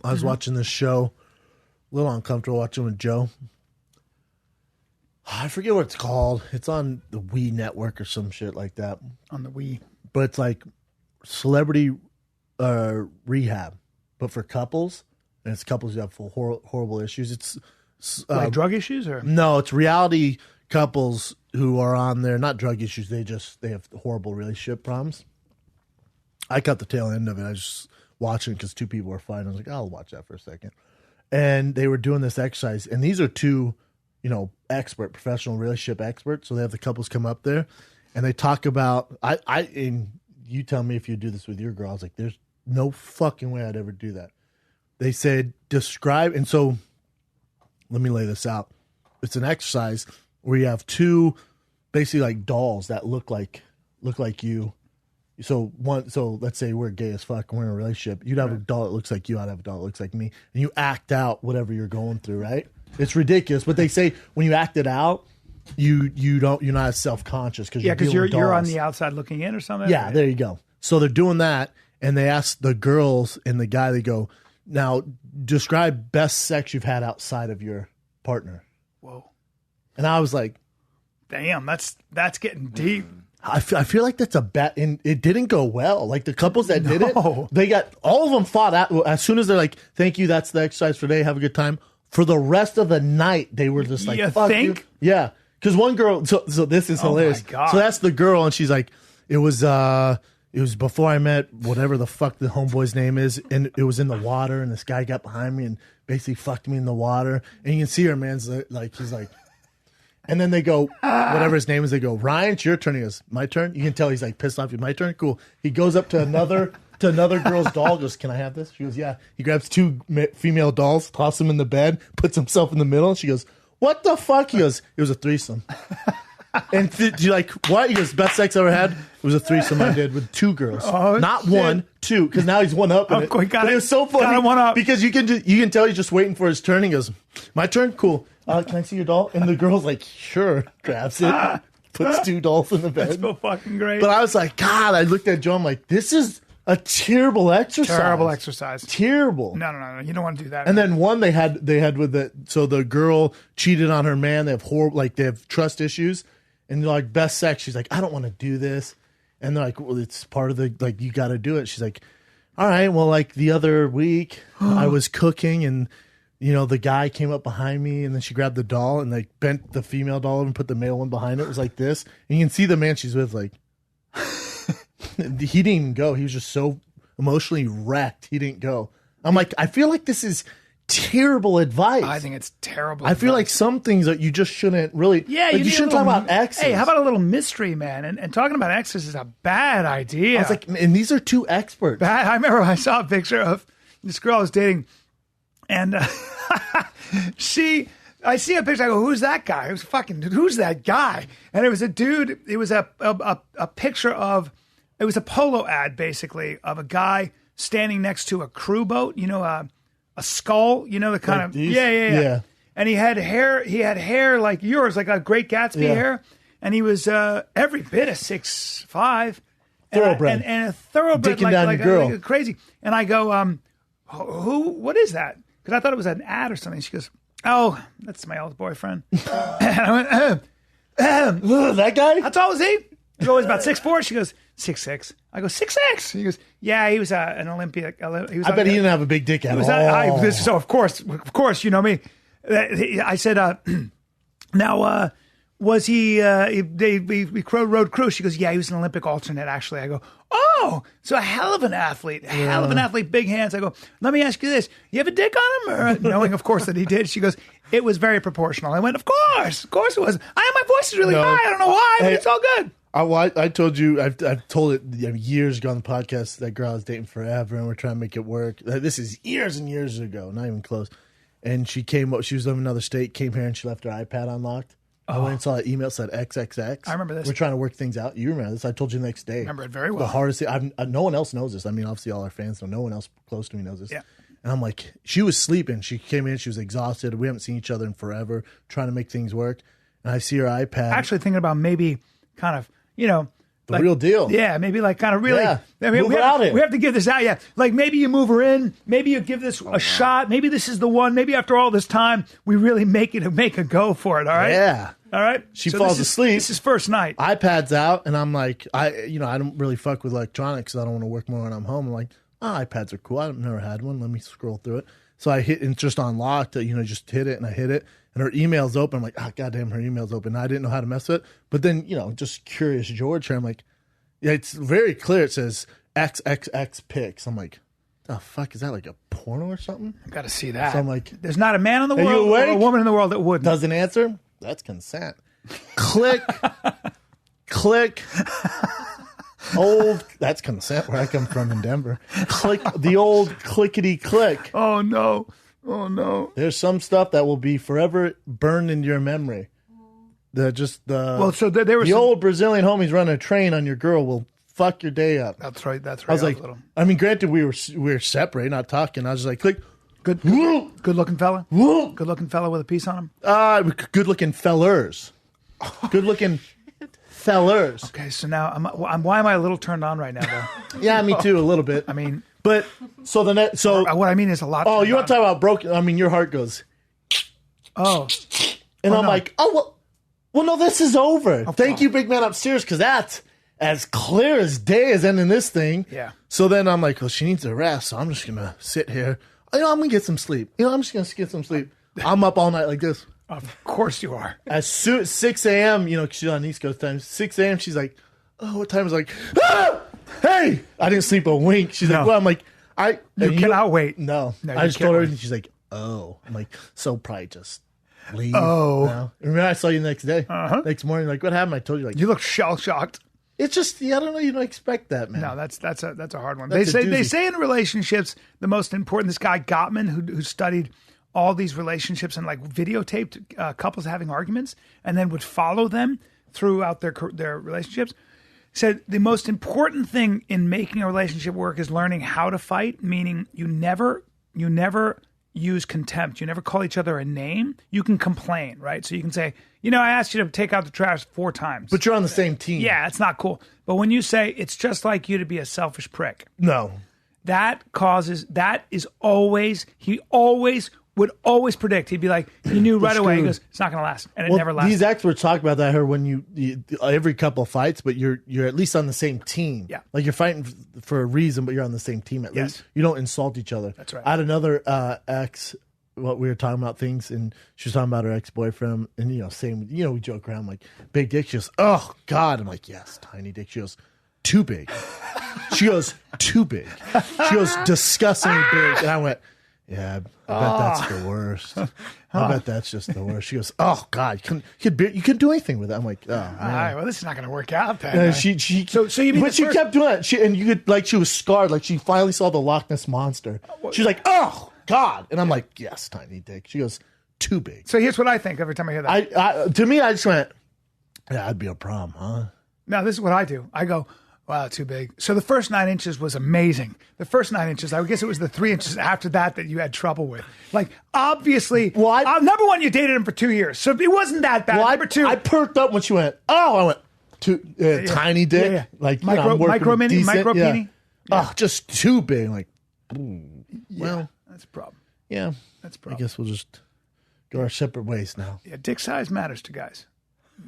I was watching this show, a little uncomfortable watching with Joe. I forget what it's called. It's on the Wii network or some shit like that. On the Wii. But it's like celebrity rehab, but for couples. And it's couples who have horrible issues. It's like drug issues? Or no, it's reality couples who are on there. Not drug issues. They have horrible relationship problems. I caught the tail end of it. I was just watching because two people were fighting. I was like, I'll watch that for a second. And they were doing this exercise. And these are two, professional relationship experts. So they have the couples come up there and they talk about, and you tell me if you do this with your girl. I was like, there's no fucking way I'd ever do that. They said, describe, and so let me lay this out. It's an exercise where you have two basically like dolls that look like you. So let's say we're gay as fuck and we're in a relationship. You'd have a doll that looks like you, I'd have a doll that looks like me. And you act out whatever you're going through, right? It's ridiculous, but they say when you act it out, you're not as self-conscious because you're on the outside looking in or something. Yeah, there you go. So they're doing that, and they ask the girls and the guy. They go, now describe best sex you've had outside of your partner. Whoa! And I was like, damn, that's getting deep. I feel like that's a bet, and it didn't go well. Like the couples that did it, they got all of them fought out as soon as they're like, "Thank you, that's the exercise for today. Have a good time." For the rest of the night, they were just like, "Fuck you." Yeah, because one girl. So this is hilarious. My God. So that's the girl, and she's like, "It was before I met whatever the fuck the homeboy's name is, and it was in the water, and this guy got behind me and basically fucked me in the water, and you can see her man's like he's like." And then they go, whatever his name is, they go, Ryan, it's your turn. He goes, my turn? You can tell he's like pissed off. My turn? Cool. He goes up to another girl's doll, goes, can I have this? She goes, yeah. He grabs two female dolls, tosses them in the bed, puts himself in the middle. She goes, what the fuck? He goes, it was a threesome. And you're like, what? He goes, best sex I ever had? It was a threesome I did with two girls. Oh, not shit. One, two. Because now he's one up. It was so funny. Got him one up. Because you can tell he's just waiting for his turn. He goes, my turn? Cool. Can I see your doll? And the girl's like, sure. Grabs it. Puts two dolls in the bed. That's so fucking great. But I was like, God, I looked at Joe. I'm like, this is a terrible exercise. Terrible. No. You don't want to do that. And then one they had with the, so the girl cheated on her man. They have they have trust issues. And they're like, best sex. She's like, I don't want to do this. And they're like, well, it's part of the, like, you got to do it. She's like, all right, well, like the other week I was cooking and, the guy came up behind me and then she grabbed the doll and like bent the female doll over and put the male one behind it. It was like this. And you can see the man she's with, like, he didn't even go. He was just so emotionally wrecked. He didn't go. I'm like, I feel like this is terrible advice. I think it's terrible. I feel like some things that you just shouldn't really. Yeah, you shouldn't talk about exes. Hey, how about a little mystery, man? And talking about exes is a bad idea. I was like, and these are two experts. I remember I saw a picture of this girl I was dating, and I see a picture. I go, who's that guy? Who's that guy? And it was a dude. It was a picture of. It was a polo ad, basically, of a guy standing next to a crew boat. A skull, the kind of yeah. And he had hair like yours, like a Great Gatsby hair, and he was every bit of 6'5", thoroughbred, and a thoroughbred, like crazy. And I go, what is that? Because I thought it was an ad or something. She goes, oh, that's my old boyfriend. And I went, that guy? How tall was he? He was about 6'4". She goes, 6'6". I go, 6'6". He goes, yeah, he was an Olympic. I bet he didn't have a big dick at all. So of course, you know me. I said, now, was he? We rode cruise. She goes, yeah, he was an Olympic alternate. Actually, I go, oh, so a hell of an athlete, big hands. I go, let me ask you this: you have a dick on him? Or, knowing, of course, that he did. She goes, it was very proportional. I went, of course it was. My voice is really high. I don't know why, but it's all good. I told you, I've told it years ago on the podcast, that girl I was dating forever, and we're trying to make it work. This is years and years ago, not even close. And she came up, she was living in another state, came here, and she left her iPad unlocked. I went and saw an email that said XXX. I remember this. We're trying to work things out. You remember this. I told you the next day. I remember it very well. The hardest thing, no one else knows this. I mean, obviously all our fans know. No one else close to me knows this. Yeah. And I'm like, she was sleeping. She came in, she was exhausted. We haven't seen each other in forever, trying to make things work. And I see her iPad. Actually thinking about maybe kind of, The real deal. Yeah, maybe like kind of really. Yeah. I mean, Move her out here. we have to give this out. Yeah, like maybe you move her in. Maybe you give this a shot. Maybe this is the one. Maybe after all this time, we really make a go for it. All right. Yeah. All right. She falls asleep. This is first night. iPad's out, and I'm like, I don't really fuck with electronics because I don't want to work more when I'm home. I'm like, iPads are cool. I've never had one. Let me scroll through it. So I hit, and it's just unlocked. Just hit it, and I hit it, and her email's open. I'm like, goddamn, her email's open. I didn't know how to mess with it, but then just curious George here. I'm like, yeah, it's very clear. It says XXX pics. I'm like, the fuck is that, like a porno or something? I've got to see that. So I'm like, there's not a man in the you world or a awake? woman in the world that wouldn't. Doesn't answer. That's consent. Click, click. That's consent where I come from in Denver. Click the old clickety click. Oh no. Oh no. There's some stuff that will be forever burned into your memory. There was the old Brazilian homies running a train on your girl will fuck your day up. That's right. I was like, granted we were separate, not talking. I was like, click. Good looking fella. Good looking fella with a piece on him. Good looking fellers. Good looking fellers. Okay, so now why am I a little turned on right now though? Yeah, me too, a little bit. I mean, but what I mean is a lot. Oh, you want to talk about broken? Your heart goes. Oh, and I'm like, well, no, this is over. Oh, Thank you, big man upstairs, because that's as clear as day as ending this thing. Yeah. So then I'm like, well, she needs a rest, so I'm just gonna sit here. I'm gonna get some sleep. I'm just gonna get some sleep. I'm up all night like this. of course you are. As soon as 6 a.m., she's on East Coast time. 6 a.m., she's like, oh, what time? I was like, hey, I didn't sleep a wink. She's like, well, I'm like, you cannot wait. No, No, I just told her, wait. and she's like, oh, I'm like, so probably just leave. Oh. Now. Remember, I saw you the next day, next morning. Like, what happened? I told you, like, You look shell shocked. it's just, I don't know, you don't expect that, man. No, that's a hard one. That's They a doozy. say in relationships the most important. This guy Gottman who studied all these relationships and like videotaped couples having arguments and then would follow them throughout their relationships. Said the most important thing in making a relationship work is learning how to fight. Meaning you never use contempt. You never call each other a name. You can complain, right? So you can say, I asked you to take out the trash 4 times. But you're on the same team. Yeah, it's not cool. But when you say it's just like you to be a selfish prick, No. that is always, he would always predict. He'd be like, he knew right away. He goes, it's not going to last. And it never lasts. These experts talk about that. I heard when you every couple fights, but you're at least on the same team. Yeah. Like you're fighting for a reason, but you're on the same team at least. You don't insult each other. That's right. I had another ex, what we were talking about things, and she was talking about her ex-boyfriend, and same, we joke around like big dick. She goes, oh God. I'm like, yes, tiny dick. She goes, too big. She goes, too big. She goes, disgustingly big. And I went, yeah, I bet that's the worst. I bet that's just the worst. She goes, oh God, you couldn't do anything with it. I'm like, oh man. All right, well, this is not going to work out then. And So you mean but she kept doing it. And you could, like, she was scarred. Like she finally saw the Loch Ness monster. She was like, oh God. And I'm like, yes, tiny dick. She goes, too big. So here's what I think every time I hear that. To me, I just went, yeah, that'd be a problem, huh? Now, this is what I do. I go, wow, too big. So the first 9 inches was amazing. The first 9 inches, I guess it was the 3 inches after that you had trouble with. Like, obviously, number one, you dated him for 2 years. So it wasn't that bad. Well, number two. I perked up when she went, oh, I went, tiny dick. Yeah. Like, micro mini? Yeah. Oh, just too big. Like, well, that's a problem. Yeah. That's a problem. I guess we'll just go our separate ways now. Yeah, dick size matters to guys.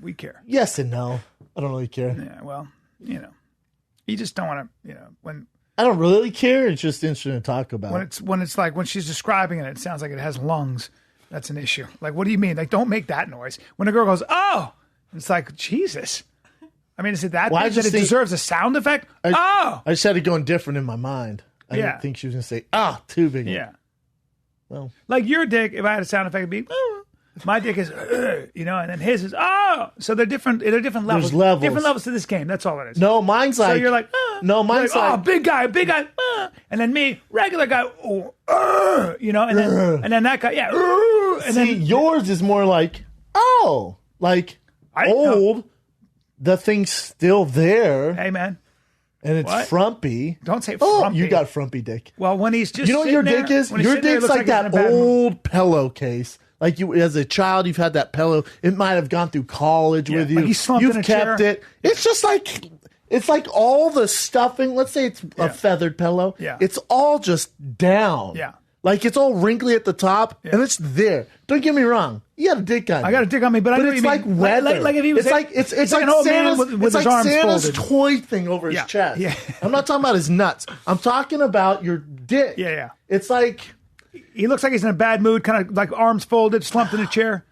We care. Yes and no. I don't really care. Yeah, well, you just don't want to, when I don't really care. It's just interesting to talk about. When it's like when she's describing it sounds like it has lungs. That's an issue. Like, what do you mean? Like, don't make that noise. When a girl goes, oh, it's like, Jesus. I mean, is it that big that it deserves a sound effect? I just had it going different in my mind. I didn't think she was going to say, too big. Yeah. Well, like your dick, if I had a sound effect, it'd be, my dick is, and then his is, So they're different. They're different levels. There's levels. Different levels to this game. That's all it is. No, mine's like. So you're like, No, mine's like. big guy. And then me, regular guy, and then that guy, yeah. And then yours is more like, old. The thing's still there. Hey, man. And it's frumpy. Don't say frumpy. You got frumpy dick. Well, when he's just what your dick is? Your dick's like that old pillowcase. Like you, as a child, you've had that pillow. It might have gone through college with you. Like he slumped you've in a kept chair. it. It's just like It's like all the stuffing. Let's say it's a feathered pillow. Yeah. It's all just down. Yeah. Like it's all wrinkly at the top, and it's there. Don't get me wrong. You got a dick on you. I got a dick on me, but I know it's what you mean. like weather. Like if he was it's like an old man Santa's, with his arms Santa's folded. toy thing over his chest. Yeah. I'm not talking about his nuts. I'm talking about your dick. Yeah. It's like He looks like he's in a bad mood, kind of like arms folded, slumped in a chair.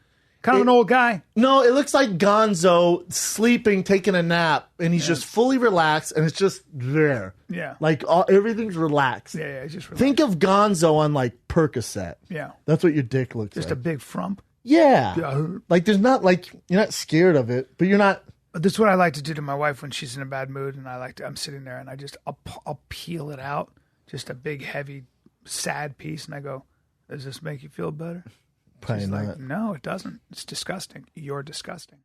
Kind of an old guy. no. It looks like Gonzo sleeping, taking a nap, and he's just fully relaxed, and it's just there. Yeah. Like everything's relaxed. Yeah, he's just relaxed. Think of Gonzo on like Percocet. Yeah. That's what your dick looks Just like. a big frump. Yeah. Like there's not like you're not scared of it, but you're not. This is what I like to do to my wife when she's in a bad mood, and I'm sitting there and I'll peel it out, just a big heavy sad piece, and I go, "Does this make you feel better?" Probably She's not. like, "No, it doesn't. It's disgusting. You're disgusting."